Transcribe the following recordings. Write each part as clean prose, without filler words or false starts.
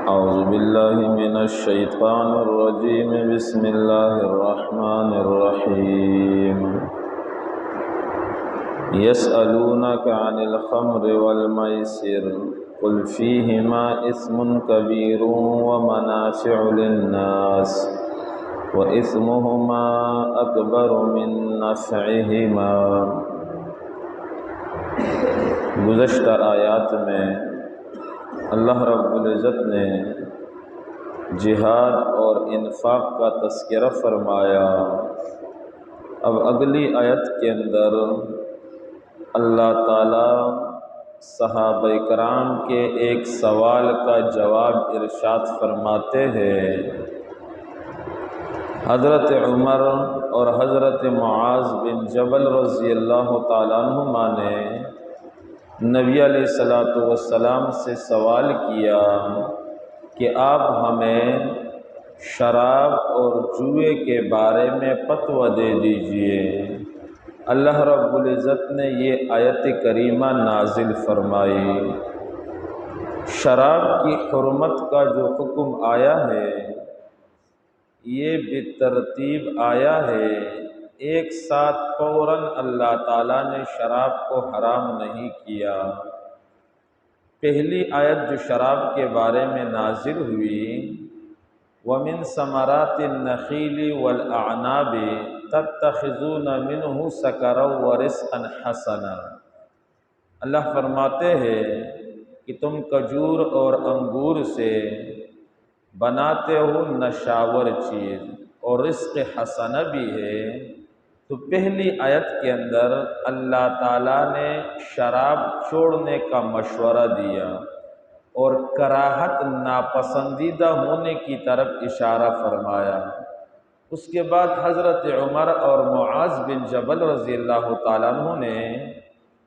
اعوذ باللہ من الشیطان الرجیم بسم اللہ الرحمن الرحیم یسألونک عن الخمر والمیسر قل فیہما اثم کبیر ومنافع للناس وإثمهما أكبر من نفعهما۔ گزشتہ آیات میں اللہ رب العزت نے جہاد اور انفاق کا تذکرہ فرمایا۔ اب اگلی آیت کے اندر اللہ تعالیٰ صحابہ کرام کے ایک سوال کا جواب ارشاد فرماتے ہیں۔ حضرت عمر اور حضرت معاذ بن جبل رضی اللہ تعالیٰ عنہما نے نبی علیہ السلام سے سوال کیا کہ آپ ہمیں شراب اور جوئے کے بارے میں فتویٰ دے دیجئے۔ اللہ رب العزت نے یہ آیت کریمہ نازل فرمائی۔ شراب کی حرمت کا جو حکم آیا ہے یہ بالترتیب آیا ہے، ایک ساتھ فوراً اللہ تعالیٰ نے شراب کو حرام نہیں کیا۔ پہلی آیت جو شراب کے بارے میں نازل ہوئی، وَمِن ثَمَرَاتِ النَّخِيلِ وَالْأَعْنَابِ تَتَّخِذُونَ مِنْهُ سَكَرًا وَرِزْقًا حَسَنًا۔ اللہ فرماتے ہیں کہ تم کھجور اور انگور سے بناتے ہو نشاور چیز اور رزق حسنہ بھی ہے۔ تو پہلی آیت کے اندر اللہ تعالیٰ نے شراب چھوڑنے کا مشورہ دیا اور کراہت ناپسندیدہ ہونے کی طرف اشارہ فرمایا۔ اس کے بعد حضرت عمر اور معاذ بن جبل رضی اللہ تعالیٰ عنہ نے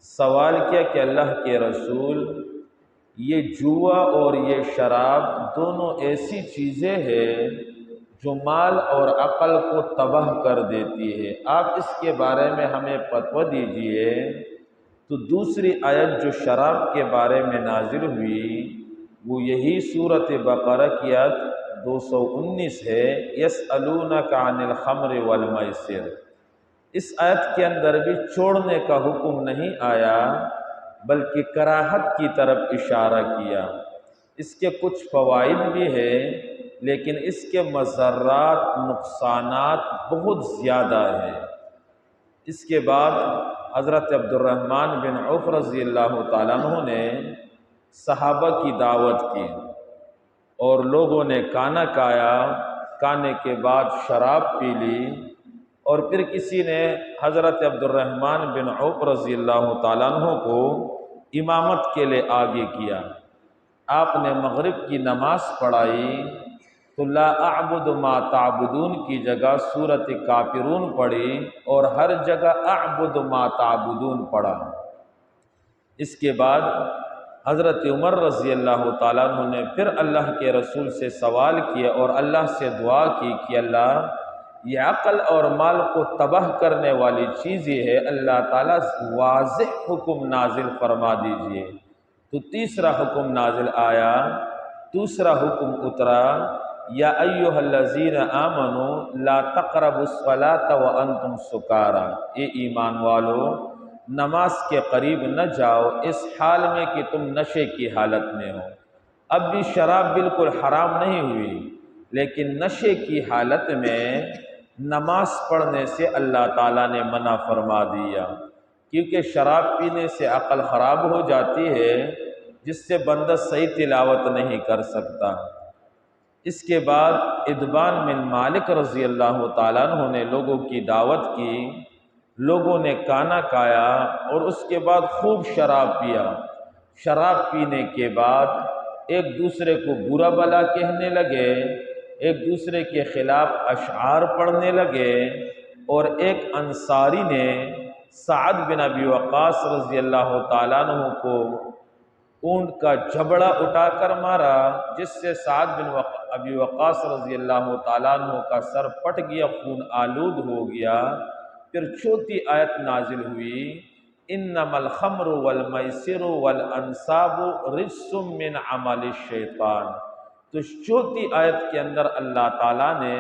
سوال کیا کہ اللہ کے رسول، یہ جوا اور یہ شراب دونوں ایسی چیزیں ہیں جو مال اور عقل کو تباہ کر دیتی ہے، آپ اس کے بارے میں ہمیں فتویٰ دیجئے۔ تو دوسری آیت جو شراب کے بارے میں نازل ہوئی وہ یہی سورۃ بقرہ کی آیت 219 ہے، یسألونک عن الخمر والمیسر۔ اس آیت کے اندر بھی چھوڑنے کا حکم نہیں آیا بلکہ کراہت کی طرف اشارہ کیا۔ اس کے کچھ فوائد بھی ہیں لیکن اس کے مضرات نقصانات بہت زیادہ ہیں۔ اس کے بعد حضرت عبد الرحمن بن عوف رضی اللہ تعالیٰ عنہ نے صحابہ کی دعوت کی اور لوگوں نے کھانا کھایا، کھانے کے بعد شراب پی لی، اور پھر کسی نے حضرت عبد الرحمن بن عوف رضی اللہ تعالیٰ عنہ کو امامت کے لیے آگے کیا۔ آپ نے مغرب کی نماز پڑھائی تو لا اعبد ما تعبدون کی جگہ سورۃ کافرون پڑھی اور ہر جگہ اعبد ما تعبدون پڑھا۔ اس کے بعد حضرت عمر رضی اللہ تعالیٰ عنہ نے پھر اللہ کے رسول سے سوال کیا اور اللہ سے دعا کی کہ اللہ، یہ عقل اور مال کو تباہ کرنے والی چیز یہ ہے، اللہ تعالیٰ واضح حکم نازل فرما دیجئے۔ تو تیسرا حکم نازل آیا، دوسرا حکم اترا، یا ایھا الذین آمنوا لا تقربوا الصلاۃ وانتم سکارى، اے ایمان والو نماز کے قریب نہ جاؤ اس حال میں کہ تم نشے کی حالت میں ہو۔ اب بھی شراب بالکل حرام نہیں ہوئی لیکن نشے کی حالت میں نماز پڑھنے سے اللہ تعالیٰ نے منع فرما دیا، کیونکہ شراب پینے سے عقل خراب ہو جاتی ہے جس سے بندہ صحیح تلاوت نہیں کر سکتا۔ اس کے بعد ادبان بن مالک رضی اللہ تعالیٰ عنہ نے لوگوں کی دعوت کی، لوگوں نے کھانا کھایا اور اس کے بعد خوب شراب پیا۔ شراب پینے کے بعد ایک دوسرے کو برا بھلا کہنے لگے، ایک دوسرے کے خلاف اشعار پڑھنے لگے، اور ایک انصاری نے سعد بن ابی وقاص رضی اللہ تعالیٰ عنہ کو اونٹ کا جبڑا اٹھا کر مارا، جس سے سعد بن ابی وقاص رضی اللہ تعالیٰ عنہ کا سر پھٹ گیا، خون آلود ہو گیا۔ پھر چوتھی آیت نازل ہوئی انما الخمر والمیسر والانصاب رجس من عمل الشیطان۔ تو اس چوتھی آیت کے اندر اللہ تعالیٰ نے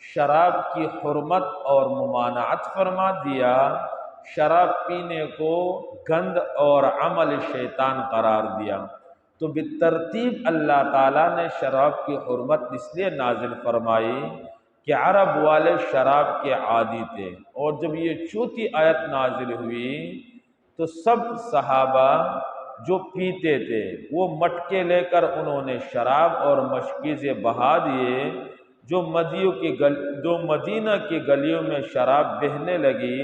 شراب کی حرمت اور ممانعت فرما دیا، شراب پینے کو گند اور عمل شیطان قرار دیا۔ تو بالترتیب اللہ تعالیٰ نے شراب کی حرمت اس لیے نازل فرمائی کہ عرب والے شراب کے عادی تھے، اور جب یہ چوتھی آیت نازل ہوئی تو سب صحابہ جو پیتے تھے وہ مٹکے لے کر انہوں نے شراب اور مشکیزیں بہا دیے۔ جو مدینہ کی گلیوں میں شراب بہنے لگی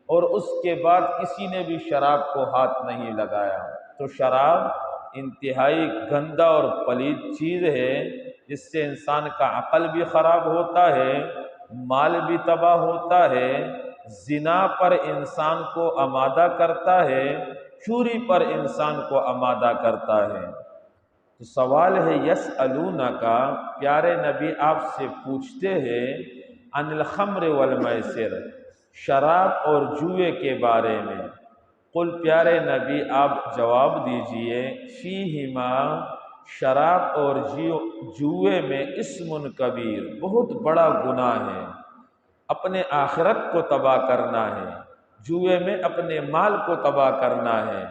اور اس کے بعد کسی نے بھی شراب کو ہاتھ نہیں لگایا۔ تو شراب انتہائی گندا اور پلید چیز ہے، جس سے انسان کا عقل بھی خراب ہوتا ہے، مال بھی تباہ ہوتا ہے، زنا پر انسان کو آمادہ کرتا ہے، چوری پر انسان کو آمادہ کرتا ہے۔ تو سوال ہے یسألونک، پیارے نبی آپ سے پوچھتے ہیں عن الخمر والمیسر، شراب اور جوئے کے بارے میں۔ قل پیارے نبی آپ جواب دیجئے فیہما، شراب اور جوئے میں اسم کبیر، بہت بڑا گناہ ہے، اپنے آخرت کو تباہ کرنا ہے، جوئے میں اپنے مال کو تباہ کرنا ہے،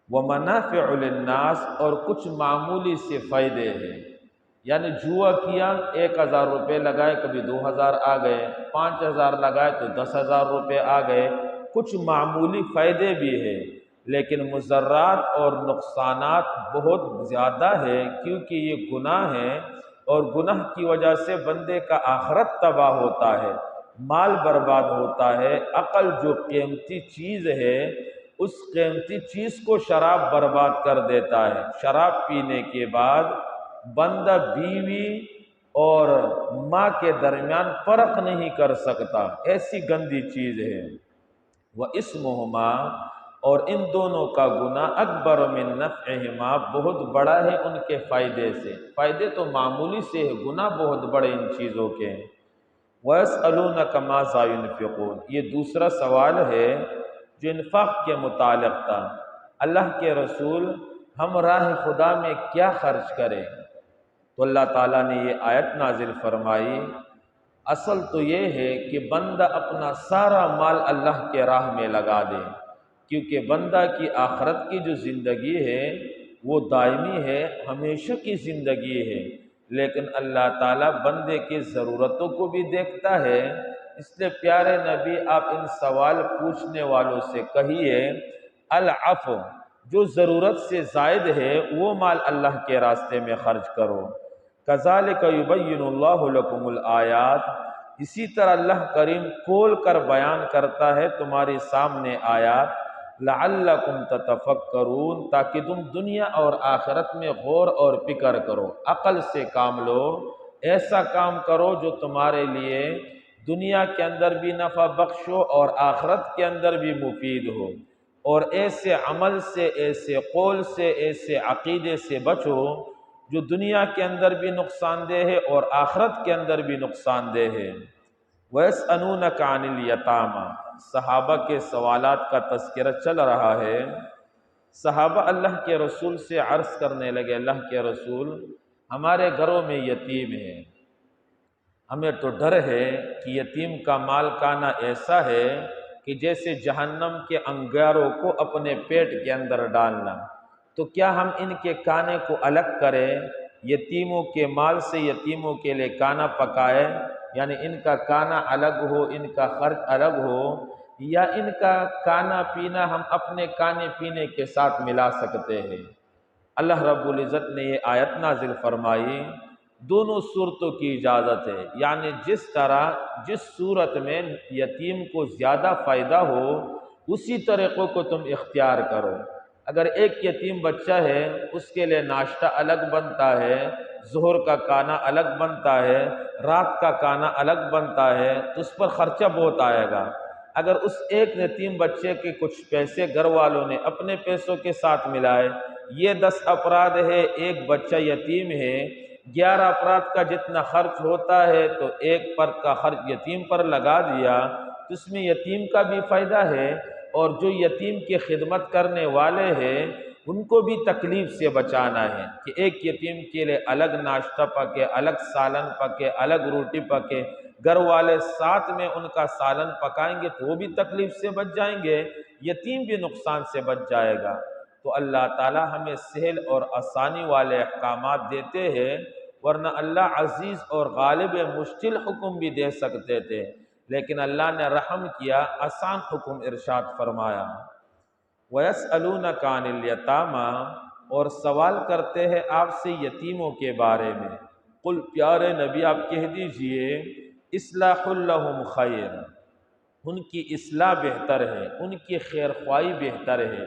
ومنافع للناس، اور کچھ معمولی سے فائدے ہیں۔ یعنی جوا کیا، 1000 روپے لگائے کبھی 2000 آ گئے، 5000 لگائے تو 10,000 روپے آ گئے، کچھ معمولی فائدے بھی ہیں، لیکن مضرات اور نقصانات بہت زیادہ ہے، کیونکہ یہ گناہ ہے اور گناہ کی وجہ سے بندے کا آخرت تباہ ہوتا ہے، مال برباد ہوتا ہے، عقل جو قیمتی چیز ہے اس قیمتی چیز کو شراب برباد کر دیتا ہے۔ شراب پینے کے بعد بندہ بیوی اور ماں کے درمیان فرق نہیں کر سکتا، ایسی گندی چیز ہے۔ وَإِسْمُهُمَا، اور ان دونوں کا گناہ اکبر من نفعہما، بہت بڑا ہے ان کے فائدے سے، فائدے تو معمولی سے ہے، گناہ بہت بڑے ان چیزوں کے ہیں۔ وَيَسْأَلُونَكَ مَاذَا يُنْفِقُونَ، یہ دوسرا سوال ہے جو انفاق کے متعلق تھا۔ اللہ کے رسول ہم راہ خدا میں کیا خرچ کریں؟ تو اللہ تعالیٰ نے یہ آیت نازل فرمائی، اصل تو یہ ہے کہ بندہ اپنا سارا مال اللہ کے راہ میں لگا دے، کیونکہ بندہ کی آخرت کی جو زندگی ہے وہ دائمی ہے، ہمیشہ کی زندگی ہے، لیکن اللہ تعالیٰ بندے کی ضرورتوں کو بھی دیکھتا ہے۔ اس لیے پیارے نبی آپ ان سوال پوچھنے والوں سے کہیے العفو، جو ضرورت سے زائد ہے وہ مال اللہ کے راستے میں خرچ کرو۔ کذالک یبین اللہ لکم الآیات، اسی طرح اللہ کریم کھول کر بیان کرتا ہے تمہارے سامنے آیات، لعلکم تتفکرون، تاکہ تم دنیا اور آخرت میں غور اور فکر کرو، عقل سے کام لو، ایسا کام کرو جو تمہارے لیے دنیا کے اندر بھی نفع بخش ہو اور آخرت کے اندر بھی مفید ہو، اور ایسے عمل سے، ایسے قول سے، ایسے عقیدے سے بچو جو دنیا کے اندر بھی نقصان دہ ہے اور آخرت کے اندر بھی نقصان دہ ہے۔ وَيَسْأَلُونَكَ عَنِ الْيَتَامَى، صحابہ کے سوالات کا تذکرہ چل رہا ہے۔ صحابہ اللہ کے رسول سے عرض کرنے لگے، اللہ کے رسول ہمارے گھروں میں یتیم ہیں، ہمیں تو ڈر ہے کہ یتیم کا مال کھانا ایسا ہے کہ جیسے جہنم کے انگاروں کو اپنے پیٹ کے اندر ڈالنا، تو کیا ہم ان کے کھانے کو الگ کریں، یتیموں کے مال سے یتیموں کے لیے کھانا پکائے، یعنی ان کا کھانا الگ ہو، ان کا خرچ الگ ہو، یا ان کا کھانا پینا ہم اپنے کھانے پینے کے ساتھ ملا سکتے ہیں؟ اللہ رب العزت نے یہ آیت نازل فرمائی، دونوں صورتوں کی اجازت ہے، یعنی جس طرح جس صورت میں یتیم کو زیادہ فائدہ ہو اسی طریقوں کو تم اختیار کرو۔ اگر ایک یتیم بچہ ہے اس کے لیے ناشتہ الگ بنتا ہے، ظہر کا کھانا الگ بنتا ہے، رات کا کھانا الگ بنتا ہے، تو اس پر خرچہ بہت آئے گا۔ اگر اس ایک یتیم بچے کے کچھ پیسے گھر والوں نے اپنے پیسوں کے ساتھ ملائے، یہ 10 افراد ہے، ایک بچہ یتیم ہے، 11 افراد کا جتنا خرچ ہوتا ہے تو ایک فرد کا خرچ یتیم پر لگا دیا، تو اس میں یتیم کا بھی فائدہ ہے، اور جو یتیم کی خدمت کرنے والے ہیں ان کو بھی تکلیف سے بچانا ہے کہ ایک یتیم کے لیے الگ ناشتہ پکے، الگ سالن پکے، الگ روٹی پکے، گھر والے ساتھ میں ان کا سالن پکائیں گے تو وہ بھی تکلیف سے بچ جائیں گے، یتیم بھی نقصان سے بچ جائے گا۔ تو اللہ تعالی ہمیں سہل اور آسانی والے احکامات دیتے ہیں، ورنہ اللہ عزیز اور غالب مشکل حکم بھی دے سکتے تھے، لیکن اللہ نے رحم کیا، آسان حکم ارشاد فرمایا۔ وَيَسْأَلُونَكَ عَنِ الْيَتَامَى، اور سوال کرتے ہیں آپ سے یتیموں کے بارے میں، قل پیارے نبی آپ کہہ دیجئے اصلاح لہم خیر، ان کی اصلاح بہتر ہے، ان کی خیر خواہی بہتر ہے،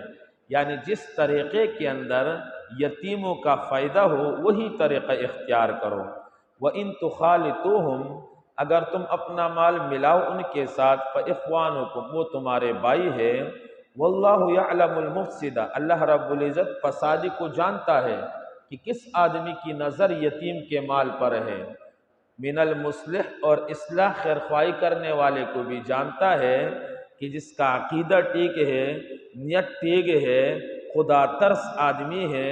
یعنی جس طریقے کے اندر یتیموں کا فائدہ ہو وہی طریقہ اختیار کرو۔ وَإِن تُخَالِطُوهُمْ، اگر تم اپنا مال ملاؤ ان کے ساتھ، فَإِخْوَانُكُمْ، وہ تمہارے بھائی ہے، وَاللَّهُ يَعْلَمُ الْمُفْسِدَ، اللہ رب العزت فسادی کو جانتا ہے کہ کس آدمی کی نظر یتیم کے مال پر ہے، من المصلح، اور اصلاح خیر خواہی کرنے والے کو بھی جانتا ہے کہ جس کا عقیدہ ٹھیک ہے، نیت ٹھیک ہے، خدا ترس آدمی ہے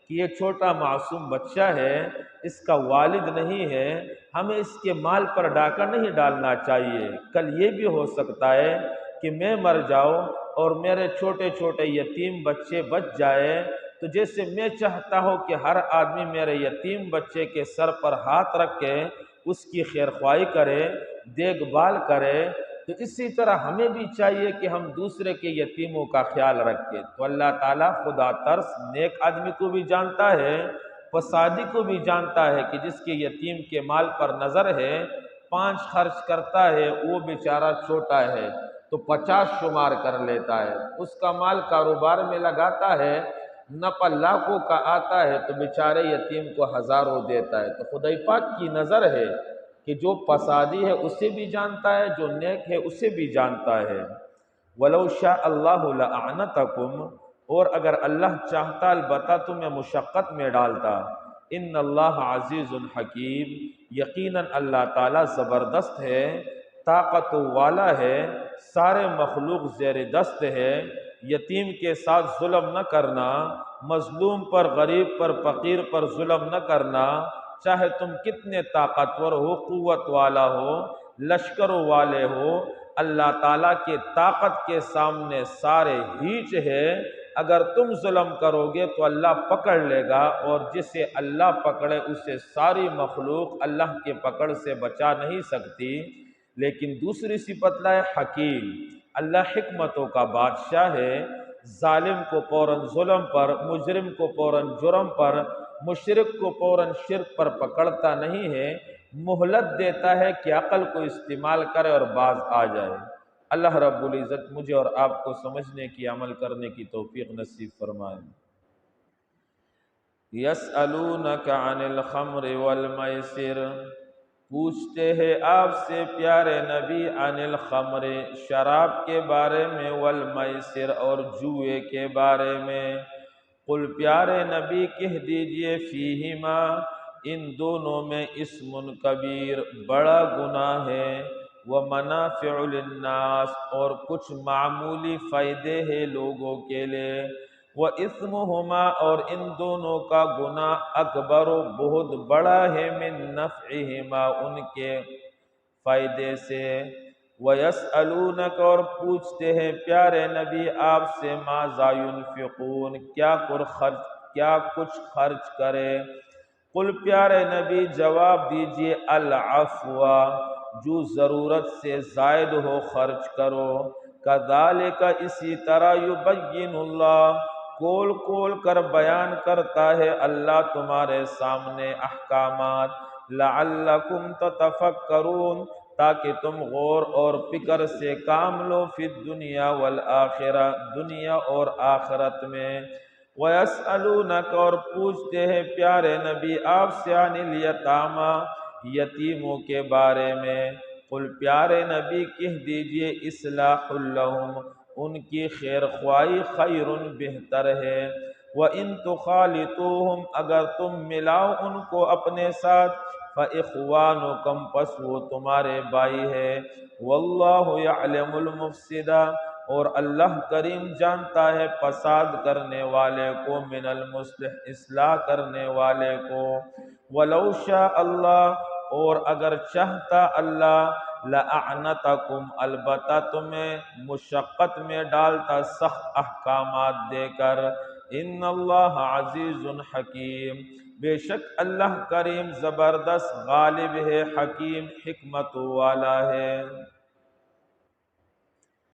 کہ یہ چھوٹا معصوم بچہ ہے، اس کا والد نہیں ہے، ہمیں اس کے مال پر ڈاکہ نہیں ڈالنا چاہیے، کل یہ بھی ہو سکتا ہے کہ میں مر جاؤں اور میرے چھوٹے چھوٹے یتیم بچے بچ جائے، تو جیسے میں چاہتا ہوں کہ ہر آدمی میرے یتیم بچے کے سر پر ہاتھ رکھ کے اس کی خیر خواہی کرے، دیکھ بھال کرے، تو اسی طرح ہمیں بھی چاہیے کہ ہم دوسرے کے یتیموں کا خیال رکھیں۔ تو اللہ تعالیٰ خدا ترس نیک آدمی کو بھی جانتا ہے، فسادی کو بھی جانتا ہے کہ جس کے یتیم کے مال پر نظر ہے، 5 خرچ کرتا ہے، وہ بیچارہ چھوٹا ہے تو 50 شمار کر لیتا ہے، اس کا مال کاروبار میں لگاتا ہے، نفع لاکھوں کا آتا ہے تو بیچارے یتیم کو ہزاروں دیتا ہے۔ تو خدای پاک کی نظر ہے کہ جو فسادی ہے اسے بھی جانتا ہے، جو نیک ہے اسے بھی جانتا ہے۔ وَلَوْ شَاءَ اللَّهُ لَأَعْنَتَكُمْ، اور اگر اللہ چاہتا البتہ تمہیں مشقت میں ڈالتا۔ ان اللہ عزیز حکیم، یقیناً اللہ تعالیٰ زبردست ہے، طاقت والا ہے، سارے مخلوق زیر دست ہے۔ یتیم کے ساتھ ظلم نہ کرنا، مظلوم پر، غریب پر، فقیر پر ظلم نہ کرنا، چاہے تم کتنے طاقتور ہو، قوت والا ہو، لشکروں والے ہو، اللہ تعالیٰ کے طاقت کے سامنے سارے ہیچ ہے۔ اگر تم ظلم کرو گے تو اللہ پکڑ لے گا، اور جسے اللہ پکڑے اسے ساری مخلوق اللہ کے پکڑ سے بچا نہیں سکتی۔ لیکن دوسری صفت لائے حکیم، اللہ حکمتوں کا بادشاہ ہے، ظالم کو فوراً ظلم پر، مجرم کو فوراً جرم پر، مشرک کو فوراً شرک پر پکڑتا نہیں ہے، مہلت دیتا ہے کہ عقل کو استعمال کرے اور باز آ جائے۔ اللہ رب العزت مجھے اور آپ کو سمجھنے کی، عمل کرنے کی توفیق نصیب فرمائے۔ یسألونک عن الخمر والمیسر، پوچھتے ہیں آپ سے پیارے نبی عن الخمر، شراب کے بارے میں، والمیسر، اور جوئے کے بارے میں۔ قل پیارے نبی کہہ دیجئے فیہما، ان دونوں میں اسم کبیر، بڑا گناہ ہے، ومنافع للناس، اور کچھ معمولی فائدے ہیں لوگوں کے لیے، وَإِثْمُهُمَا، اور ان دونوں کا گناہ اکبر، بہت بڑا ہے، من نفعہما، ان کے فائدے سے۔ وَيَسْأَلُونَكَ، اور پوچھتے ہیں پیارے نبی آپ سے، ماذا ينفقون، کیا کچھ خرچ کرے۔ قل پیارے نبی جواب دیجئے العفو، جو ضرورت سے زائد ہو خرچ کرو، کذالک، اسی طرح، یبین اللہ، کھول کر بیان کرتا ہے اللہ تمہارے سامنے احکامات، لعلکم تتفکرون، تاکہ تم غور اور فکر سے کام لو، فی الدنیا والآخرہ، دنیا اور آخرت میں۔ وَيَسْأَلُونَكَ، اور پوچھتے ہیں پیارے نبی آپ سے، عن الیتامی، یتیموں کے بارے میں۔ قل پیارے نبی کہہ دیجئے اصلاح لہم، ان کی خیر خواہی خیر، بہتر ہے۔ وَإِن تُخَالِطُوهُمْ، اگر تم ملاؤ ان کو اپنے ساتھ، فَإِخْوَانُكُمْ، پس وہ تمہارے بھائی ہے۔ وَاللَّهُ يَعْلَمُ الْمُفْسِدَ، اور اللہ کریم جانتا ہے فساد کرنے والے کو من المصلح اصلاح کرنے والے کو۔ وَلَوْ شَاءَ اللہ اور اگر چاہتا اللہ لَأَعْنَتَكُمْ البتہ تمہیں مشقت میں ڈالتا سخت احکامات دے کر۔ ان اللہ عزیز حکیم بے شک اللہ کریم زبردست غالب ہے، حکیم حکمت والا ہے۔